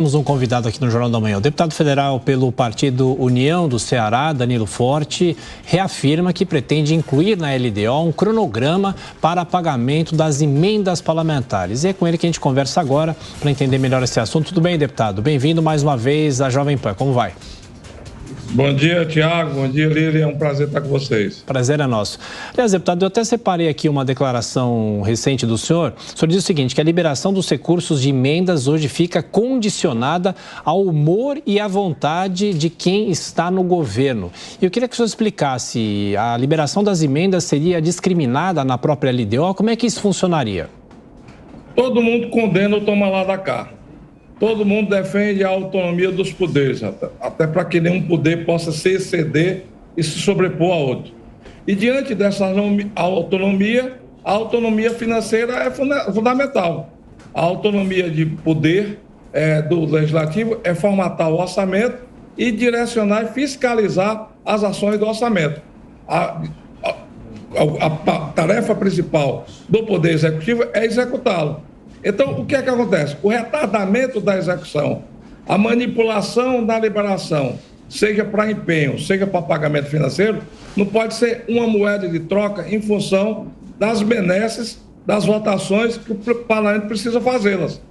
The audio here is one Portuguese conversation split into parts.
Temos um convidado aqui no Jornal da Manhã. O deputado federal pelo Partido União do Ceará, Danilo Forte, reafirma que pretende incluir na LDO um cronograma para pagamento das emendas parlamentares. E é com ele que a gente conversa agora para entender melhor esse assunto. Tudo bem, deputado? Bem-vindo mais uma vez à Jovem Pan. Como vai? Bom dia, Tiago. Bom dia, Lília. É um prazer estar com vocês. Prazer é nosso. Aliás, deputado, eu até separei aqui uma declaração recente do senhor. O senhor diz o seguinte, que a liberação dos recursos de emendas hoje fica condicionada ao humor e à vontade de quem está no governo. E eu queria que o senhor explicasse, a liberação das emendas seria discriminada na própria LDO? Como é que isso funcionaria? Todo mundo condena o toma lá da cá. Todo mundo defende a autonomia dos poderes, até para que nenhum poder possa se exceder e se sobrepor a outro. E diante dessa autonomia, a autonomia financeira é fundamental. A autonomia de poder do legislativo é formatar o orçamento e direcionar e fiscalizar as ações do orçamento. A tarefa principal do poder executivo é executá-lo. Então, o que é que acontece? O retardamento da execução, a manipulação da liberação, seja para empenho, seja para pagamento financeiro, não pode ser uma moeda de troca em função das benesses, das votações que o parlamento precisa fazê-las.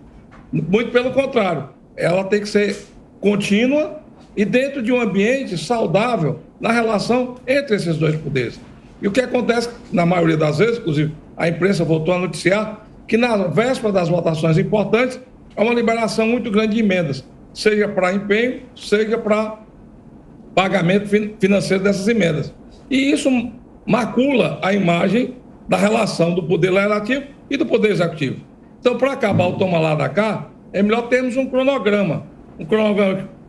Muito pelo contrário, ela tem que ser contínua e dentro de um ambiente saudável na relação entre esses dois poderes. E o que acontece, na maioria das vezes, inclusive a imprensa voltou a noticiar, que na véspera das votações importantes, há uma liberação muito grande de emendas, seja para empenho, seja para pagamento financeiro dessas emendas. E isso macula a imagem da relação do Poder Legislativo e do Poder Executivo. Então, para acabar o toma lá da cá, é melhor termos um cronograma que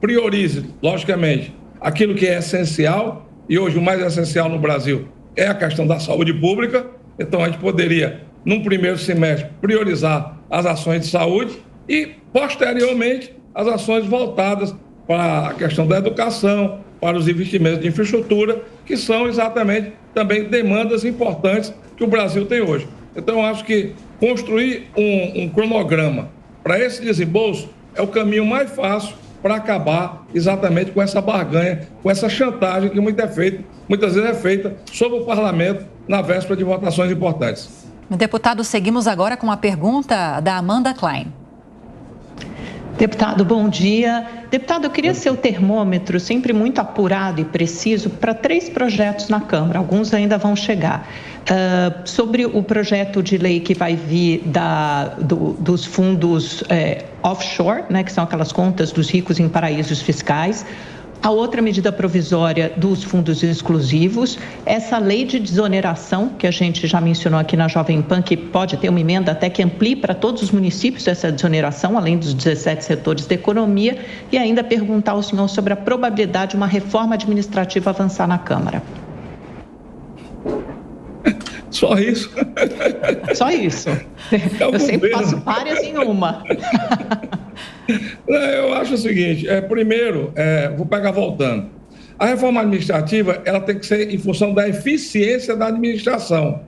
priorize, logicamente, aquilo que é essencial, e hoje o mais essencial no Brasil é a questão da saúde pública. Então, a gente poderia, num primeiro semestre, priorizar as ações de saúde e, posteriormente, as ações voltadas para a questão da educação, para os investimentos de infraestrutura, que são exatamente também demandas importantes que o Brasil tem hoje. Então, eu acho que construir um cronograma para esse desembolso é o caminho mais fácil para acabar exatamente com essa barganha, com essa chantagem que muitas vezes é feita sobre o parlamento na véspera de votações importantes. Deputado, seguimos agora com a pergunta da Amanda Klein. Deputado, bom dia. Deputado, eu queria ser o termômetro sempre muito apurado e preciso para 3 projetos na Câmara, alguns ainda vão chegar. Sobre o projeto de lei que vai vir dos fundos offshore, né, que são aquelas contas dos ricos em paraísos fiscais. A outra medida provisória dos fundos exclusivos, essa lei de desoneração, que a gente já mencionou aqui na Jovem Pan, que pode ter uma emenda até que amplie para todos os municípios essa desoneração, além dos 17 setores da economia, e ainda perguntar ao senhor sobre a probabilidade de uma reforma administrativa avançar na Câmara. Só isso? Só isso. Eu sempre faço várias em uma. Eu acho o seguinte, primeiro, vou pegar voltando. A reforma administrativa, ela tem que ser em função da eficiência da administração.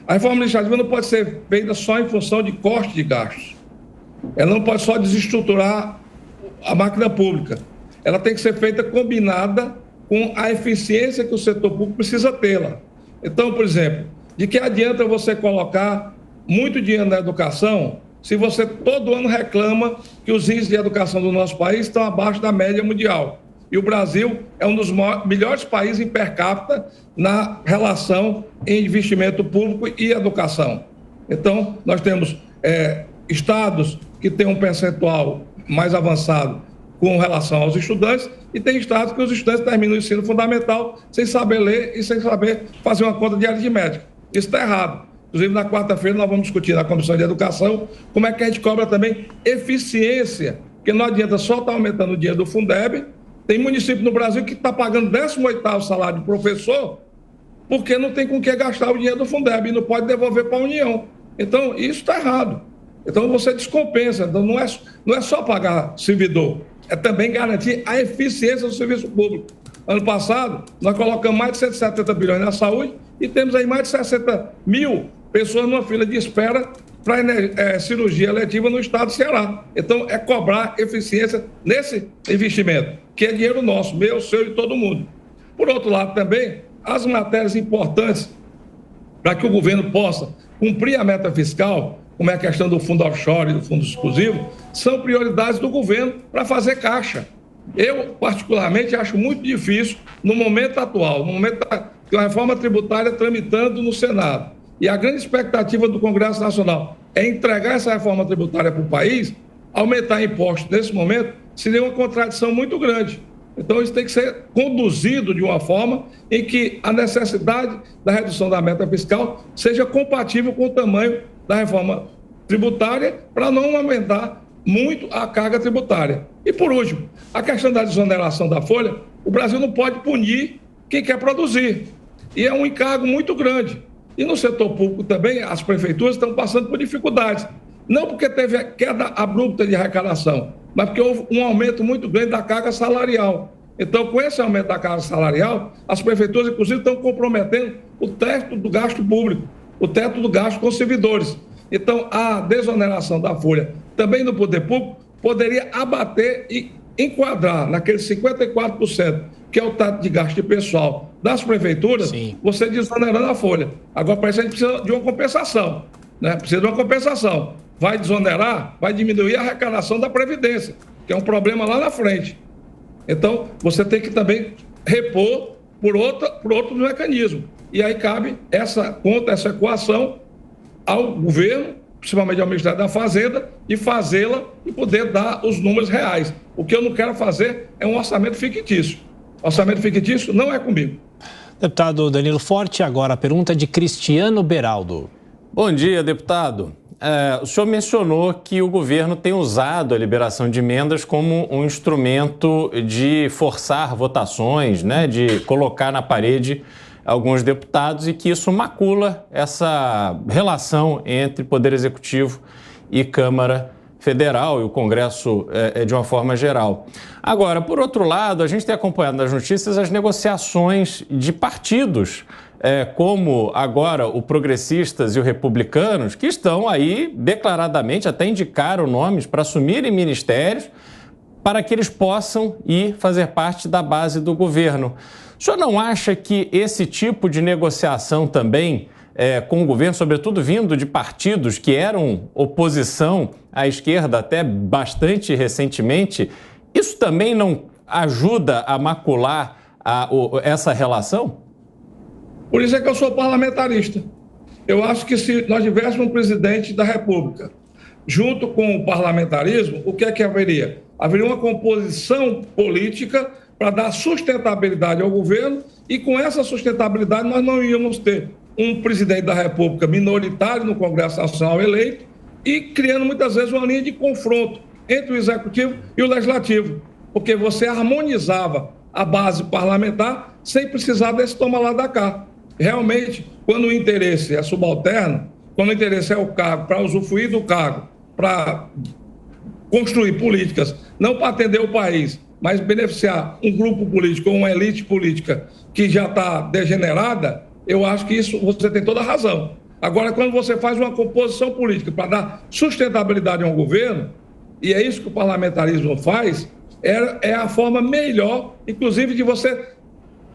A reforma administrativa não pode ser feita só em função de corte de gastos. Ela não pode só desestruturar a máquina pública. Ela tem que ser feita combinada com a eficiência que o setor público precisa tê-la. Então, por exemplo, de que adianta você colocar muito dinheiro na educação se você todo ano reclama que os índices de educação do nosso país estão abaixo da média mundial? E o Brasil é um dos melhores países em per capita na relação em investimento público e educação. Então, nós temos estados que têm um percentual mais avançado com relação aos estudantes, e tem estados que os estudantes terminam o ensino fundamental sem saber ler e sem saber fazer uma conta de aritmética. Isso está errado. Inclusive, na quarta-feira, nós vamos discutir na Comissão de Educação como é que a gente cobra também eficiência, porque não adianta só estar aumentando o dinheiro do Fundeb. Tem município no Brasil que está pagando 18º salário de professor porque não tem com que gastar o dinheiro do Fundeb e não pode devolver para a União. Então, isso está errado. Então, você descompensa. Então, não é só pagar servidor, é também garantir a eficiência do serviço público. Ano passado, nós colocamos mais de 170 bilhões na saúde e temos aí mais de 60 mil pessoas numa fila de espera para cirurgia eletiva no estado do Ceará. Então, é cobrar eficiência nesse investimento, que é dinheiro nosso, meu, seu e todo mundo. Por outro lado, também, as matérias importantes para que o governo possa cumprir a meta fiscal, como é a questão do fundo offshore e do fundo exclusivo, são prioridades do governo para fazer caixa. Eu, particularmente, acho muito difícil, no momento atual, no momento que a reforma tributária tramitando no Senado, e a grande expectativa do Congresso Nacional é entregar essa reforma tributária para o país, aumentar impostos nesse momento seria uma contradição muito grande. Então, isso tem que ser conduzido de uma forma em que a necessidade da redução da meta fiscal seja compatível com o tamanho da reforma tributária para não aumentar muito a carga tributária. E, por último, a questão da desoneração da folha, o Brasil não pode punir quem quer produzir. E é um encargo muito grande. E no setor público também, as prefeituras estão passando por dificuldades. Não porque teve a queda abrupta de arrecadação, mas porque houve um aumento muito grande da carga salarial. Então, com esse aumento da carga salarial, as prefeituras, inclusive, estão comprometendo o teto do gasto público, o teto do gasto com os servidores. Então, a desoneração da folha também no poder público poderia abater e enquadrar naqueles 54%, que é o teto de gasto de pessoal das prefeituras, sim, você desonerando a folha. Agora, parece que a gente precisa de uma compensação, né? Precisa de uma compensação. Vai desonerar, vai diminuir a arrecadação da Previdência, que é um problema lá na frente. Então, você tem que também repor por outro mecanismo. E aí cabe essa conta, essa equação ao governo, principalmente ao Ministério da Fazenda, e fazê-la e poder dar os números reais. O que eu não quero fazer é um orçamento fictício. Orçamento fictício não é comigo. Deputado Danilo Forte, agora a pergunta de Cristiano Beraldo. Bom dia, deputado. O senhor mencionou que o governo tem usado a liberação de emendas como um instrumento de forçar votações, né, de colocar na parede alguns deputados e que isso macula essa relação entre Poder Executivo e Câmara Federal e o Congresso de uma forma geral. Agora, por outro lado, a gente tem acompanhado nas notícias as negociações de partidos, como agora o Progressistas e o Republicanos, que estão aí declaradamente, até indicaram nomes para assumirem ministérios para que eles possam ir fazer parte da base do governo. O senhor não acha que esse tipo de negociação também com o governo, sobretudo vindo de partidos que eram oposição à esquerda até bastante recentemente, isso também não ajuda a macular essa relação? Por isso é que eu sou parlamentarista. Eu acho que se nós tivéssemos um presidente da República junto com o parlamentarismo, o que é que haveria? Haveria uma composição política para dar sustentabilidade ao governo e com essa sustentabilidade nós não íamos ter um presidente da República minoritário no Congresso Nacional eleito e criando muitas vezes uma linha de confronto entre o Executivo e o Legislativo, porque você harmonizava a base parlamentar sem precisar desse toma lá da cá. Realmente, quando o interesse é subalterno, quando o interesse é o cargo, para usufruir do cargo, para construir políticas, não para atender o país, mas beneficiar um grupo político ou uma elite política que já está degenerada, eu acho que isso você tem toda a razão. Agora, quando você faz uma composição política para dar sustentabilidade a um governo, e é isso que o parlamentarismo faz, é a forma melhor, inclusive, de você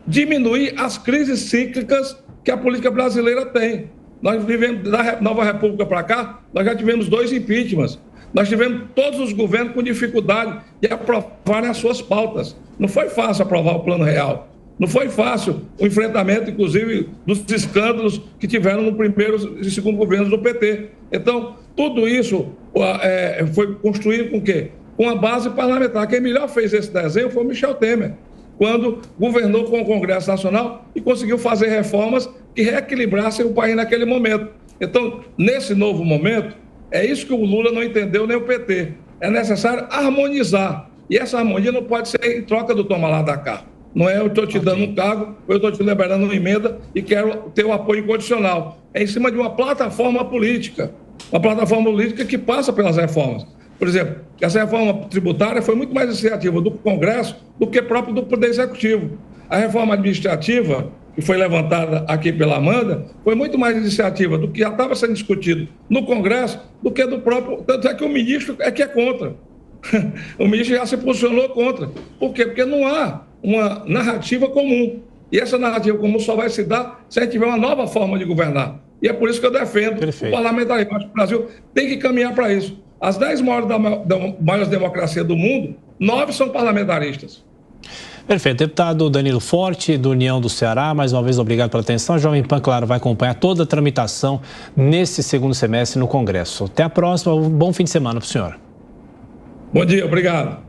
diminuir as crises cíclicas que a política brasileira tem. Nós vivemos, da Nova República para cá, nós já tivemos 2 impeachments. Nós tivemos todos os governos com dificuldade de aprovarem as suas pautas. Não foi fácil aprovar o Plano Real. Não foi fácil o enfrentamento, inclusive, dos escândalos que tiveram no primeiro e segundo governo do PT. Então, tudo isso foi construído com o quê? Com a base parlamentar. Quem melhor fez esse desenho foi o Michel Temer, quando governou com o Congresso Nacional e conseguiu fazer reformas que reequilibrassem o país naquele momento. Então, nesse novo momento, é isso que o Lula não entendeu, nem o PT. É necessário harmonizar. E essa harmonia não pode ser em troca do toma lá da cá. Não é eu estou te dando um cargo, ou eu estou te liberando uma emenda e quero ter o apoio incondicional. É em cima de uma plataforma política. Uma plataforma política que passa pelas reformas. Por exemplo, essa reforma tributária foi muito mais iniciativa do Congresso do que próprio do Poder Executivo. A reforma administrativa, que foi levantada aqui pela Amanda, foi muito mais iniciativa do que já estava sendo discutido no Congresso do que do próprio... Tanto é que o ministro é que é contra. O ministro já se posicionou contra. Por quê? Porque não há uma narrativa comum. E essa narrativa comum só vai se dar se a gente tiver uma nova forma de governar. E é por isso que eu defendo o parlamentarismo. Acho que o Brasil tem que caminhar para isso. As 10 maiores democracias do mundo, 9 são parlamentaristas. Perfeito. Deputado Danilo Forte, do União do Ceará, mais uma vez obrigado pela atenção. A Jovem Pan, claro, vai acompanhar toda a tramitação nesse segundo semestre no Congresso. Até a próxima. Um bom fim de semana para o senhor. Bom dia, obrigado.